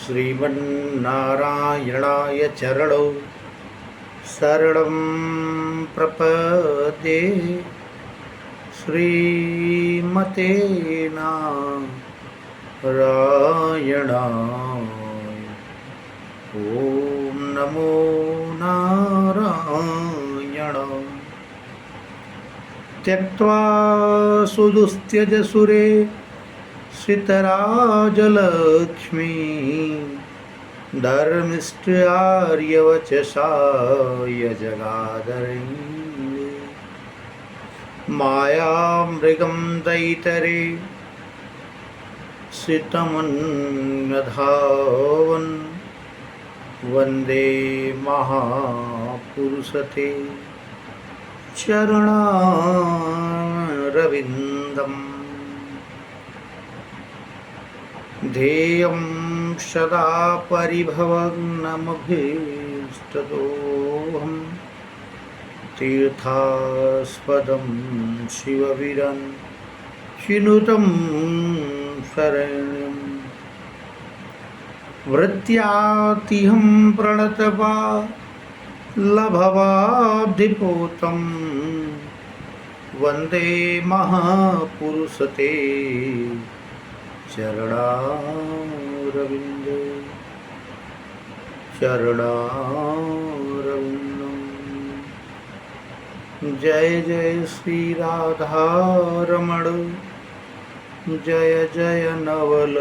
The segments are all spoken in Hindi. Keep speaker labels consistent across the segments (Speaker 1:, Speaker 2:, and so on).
Speaker 1: श्रीमन्नारायणाय चरणौ शरणं प्रपद्ये। श्रीमते नारायणाय ॐ नमो नारायणाय। त्यक्त्वा सुदुस्त्यज सुरे श्रितराजलक्ष्मी धर्मिष्ठ आर्यवचसा यजगादरण्ये। मायामृगं दैतरे सितमन्यधावन् वन्दे महापुरुषते चरणारविन्दम्। ध्येयं सदा परिभवग्नमभीष्टदोहं तीर्थास्पदं शिववीरं चिनुतं शरण्यं। वृत्त्यातिहं प्रणतपा लभवाब्धिपूतं वन्दे महापुरुषते चरणारविन्दे चरणारविन्दं। जय जय श्री राधारमण जय जय नवल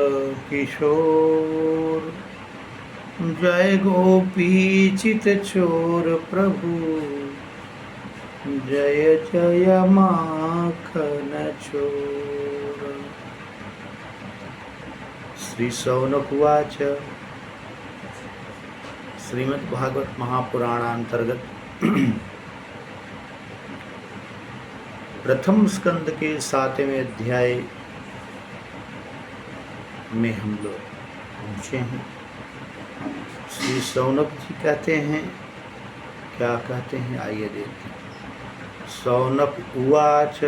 Speaker 1: किशोर जय गोपीचित चोर प्रभु जय जय माखन चोर। श्री शौनक उवाच। श्रीमद्भागवत महापुराणांतर्गत प्रथम स्कंद के 7वें अध्याय में हम लोग पहुँचे हैं। श्री शौनक जी कहते हैं, क्या कहते हैं आइए देखते हैं। शौनक उवाच।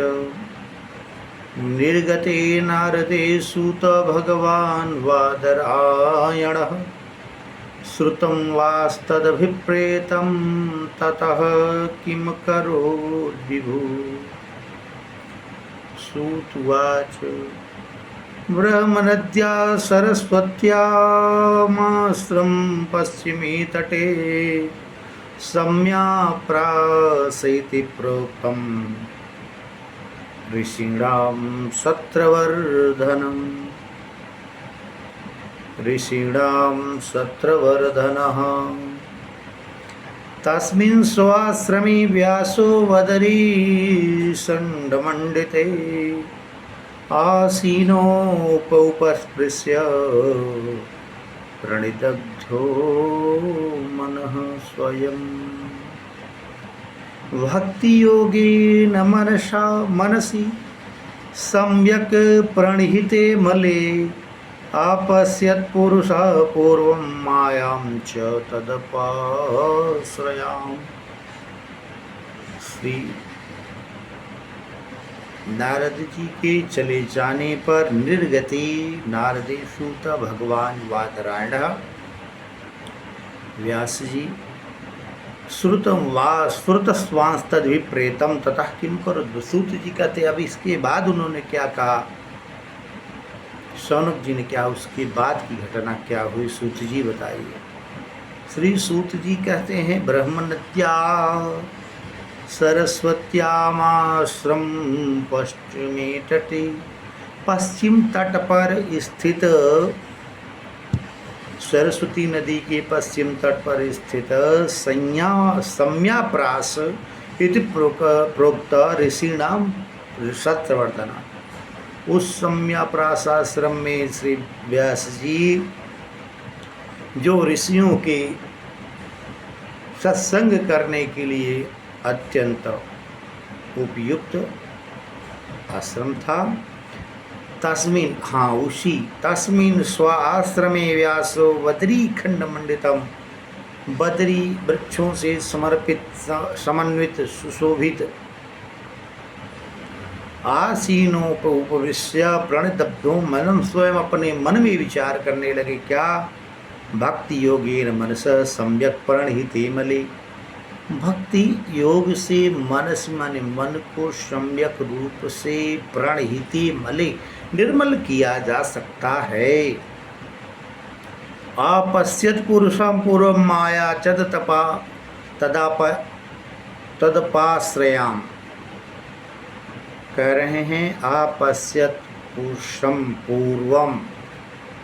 Speaker 1: निर्गते नारदे सूत भगवान् वादरायणः श्रुतं वास्तदभिप्रेतं ततः किं करोद् विभु। सूत उवाच। ब्रह्मनद्या सरस्वत्यामाश्रं पश्चिमे तटे सम्याप्रासैति प्रोक्तं ऋषीणां सत्रवर्धनम्। ऋषीणां सत्रवर्धनः तस्मिन् स्वाश्रमे व्यासो वदरी षण्डमण्डिते आसीनोपस्पृश्य प्रणिदग्धो मनः स्वयं। भक्ति योगेन मनसि सम्यक् प्रणिहिते मले आपश्यत् पुरुषः पूर्वं मायां च तदपाश्रयाम्। श्री नारद जी के चले जाने पर निर्गति नारदे सूत भगवान वादरायण व्यास जी श्रुतस्वांस्तद्विप्रेतं ततः किं करोद्। सूत जी कहते अब इसके बाद उन्होंने क्या कहा। शौनक जी ने क्या उसके बाद की घटना क्या हुई सूत जी बताइए। श्री सूत जी कहते हैं ब्रह्मनद्या सरस्वत्यामाश्रम पश्चिमे तटे पश्चिम तट पर स्थित सरस्वती नदी के पश्चिम तट पर स्थित सम्याप्रास इति प्रोक्त ऋषीणाम सत्रवर्धना। उस सम्याप्रास आश्रम में श्री व्यास जी जो ऋषियों के सत्संग करने के लिए अत्यंत उपयुक्त आश्रम था। तस्मिन् स्व आश्रमे व्यासो बदरी खंड मंडितम बदरी वृक्षों से समन्वित सुशोभित आसीनोपविश्य प्रणिदब्धो मनम स्वयं अपने मन में विचार करने लगे। क्या भक्ति योगेन मनस सम्यक प्रणहिते मले। भक्ति योग से मनस माने मन को सम्यक रूप से प्रणहिते मले निर्मल किया जा सकता है। अपश्यत पुरुषं पूर्व माया चदतपा तदपाश्रयाम। कह रहे हैं अपश्यत पुरुषम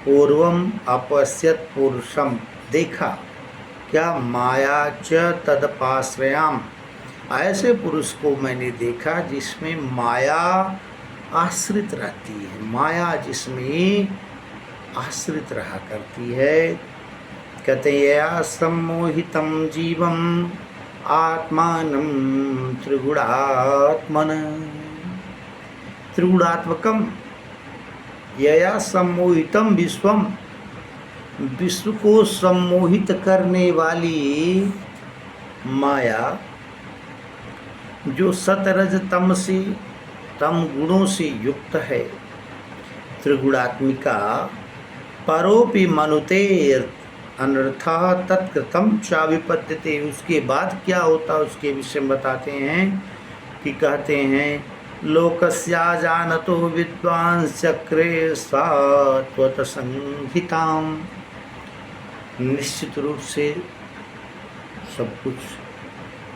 Speaker 1: पूर्वम अपश्यत पुरुषम, देखा क्या, माया च तदपाश्रयाम, ऐसे पुरुष को मैंने देखा जिसमें माया आश्रित रहती है, माया जिसमें आश्रित रहा करती है। कहते या सम्मोहितं जीवम आत्मानं त्रिगुणात्मन, त्रिगुणात्मकम यया सम्मोहितम विश्वम, विश्व को सम्मोहित करने वाली माया जो सतरज तम से तम गुणों से युक्त है, त्रिगुणात्मिका, परोपि मनुते अनर्था तत्कृतम चाविपद्यते। उसके बाद क्या होता है उसके विषय में बताते हैं कि कहते हैं लोकस्या जानतो विद्वान् चक्रे स्वात्वत संहिताम। निश्चित रूप से सब कुछ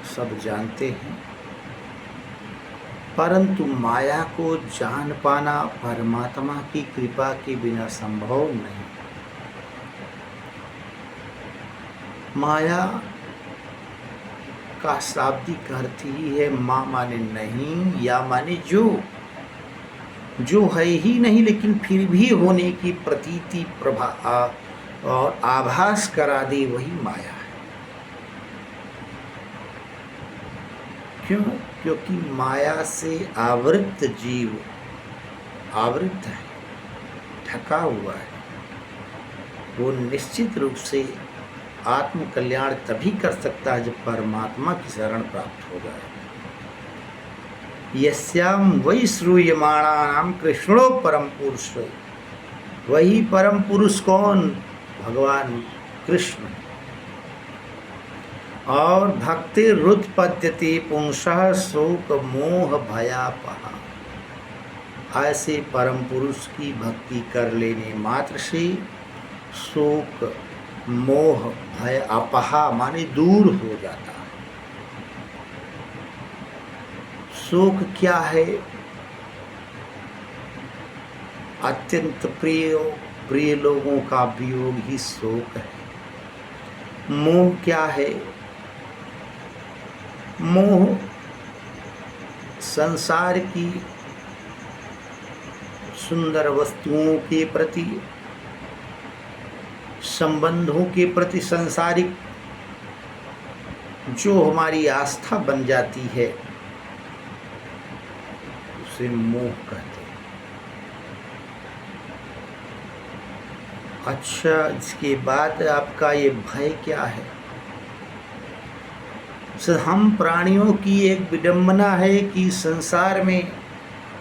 Speaker 1: सब जानते हैं, परंतु माया को जान पाना परमात्मा की कृपा के बिना संभव नहीं। माया का शाब्दिक अर्थ ही है माँ माने नहीं, या माने जो है ही नहीं लेकिन फिर भी होने की प्रतीति प्रभा और आभास करा दे, वही माया है। क्यों? क्योंकि माया से आवृत जीव आवृत है, ढका हुआ है। वो निश्चित रूप से आत्म कल्याण तभी कर सकता है जब परमात्मा की शरण प्राप्त हो जाए। यस्याम वै श्रूयमाणानाम कृष्णो परम पुरुष, वही परम पुरुष कौन? भगवान कृष्ण। और भक्ति रुत्पद्यते पुंसः शोक मोह भयापहा, ऐसे परम पुरुष की भक्ति कर लेने मात्र से शोक मोह भय अपहा माने दूर हो जाता है। शोक क्या है? अत्यंत प्रिय लोगों का वियोग ही शोक है। मोह क्या है? मोह संसार की सुंदर वस्तुओं के प्रति, संबंधों के प्रति, सांसारिक जो हमारी आस्था बन जाती है उसे मोह कहते हैं। अच्छा, इसके बाद आपका ये भय क्या है? हम प्राणियों की एक विडंबना है कि संसार में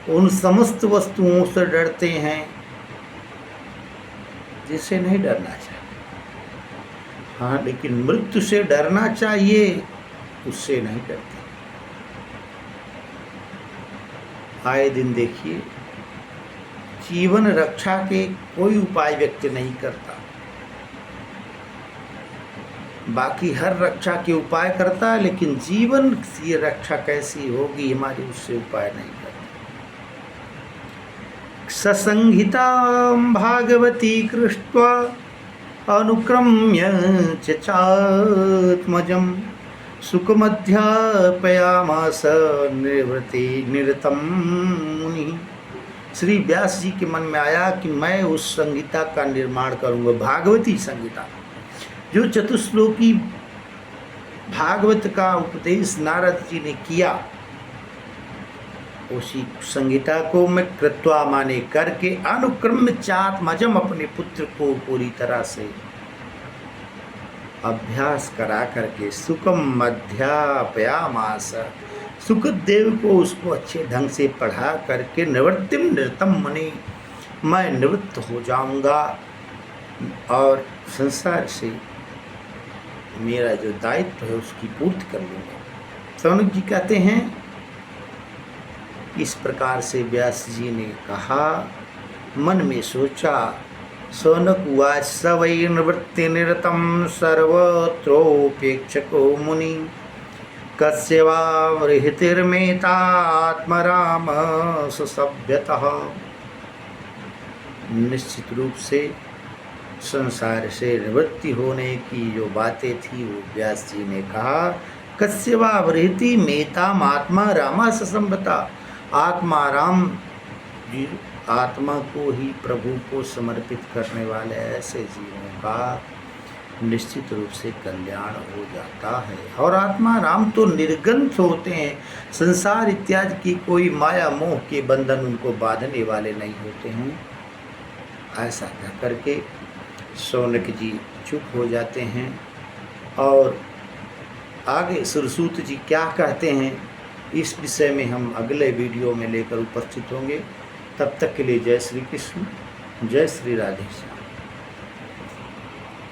Speaker 1: उन समस्त वस्तुओं से डरते हैं जिससे नहीं डरना चाहिए। हाँ, लेकिन मृत्यु से डरना चाहिए, उससे नहीं डरते। आए दिन देखिए, जीवन रक्षा के कोई उपाय व्यक्ति नहीं करता, बाकी हर रक्षा के उपाय करता है, लेकिन जीवन की रक्षा कैसी होगी हमारी, उससे उपाय नहीं करता। ससंहितां भागवती कृष्ट्वा अनुक्रम्य चात्मजं सुखमध्यापयामास निरतं मुनि। श्री व्यास जी के मन में आया कि मैं उस संहिता का निर्माण करूंगा, भागवती संहिता, जो चतुश्लोकी भागवत का उपदेश नारद जी ने किया, उसी संहिता को मैं कृत्वा माने करके अनुक्रम चात्मजम, अपने पुत्र को पूरी तरह से अभ्यास करा करके सुखम मध्यापयामास, सुखदेव को उसको अच्छे ढंग से पढ़ा करके निवृत्तिम निरतम मुनि, मैं निवृत्त हो जाऊंगा। और संसार से मेरा जो दायित्व है उसकी पूर्ति कर लूँगा। शौनक जी कहते हैं, इस प्रकार से व्यास जी ने कहा, मन में सोचा। शौनक उवाच स वै निवृत्ति निरतं सर्वत्रोपेक्षको मुनि कस्य वा वृहतिर्मेतात्मराम सुसभ्यतः। निश्चित रूप से संसार से निवृत्ति होने की जो बातें थी वो व्यास जी ने कहा। कस्य वा वृहति मेताम आत्मा रामा ससंभता। आत्मा राम जी, आत्मा को ही प्रभु को समर्पित करने वाले ऐसे जीवों का निश्चित रूप से कल्याण हो जाता है। और आत्मा राम तो निर्गंथ होते हैं, संसार इत्यादि की कोई माया मोह के बंधन उनको बांधने वाले नहीं होते हैं। ऐसा कह करके शौनक जी चुप हो जाते हैं। और आगे सुरसूत जी क्या कहते हैं इस विषय में हम अगले वीडियो में लेकर उपस्थित होंगे। तब तक के लिए जय श्री कृष्ण, जय श्री राधे श्याम।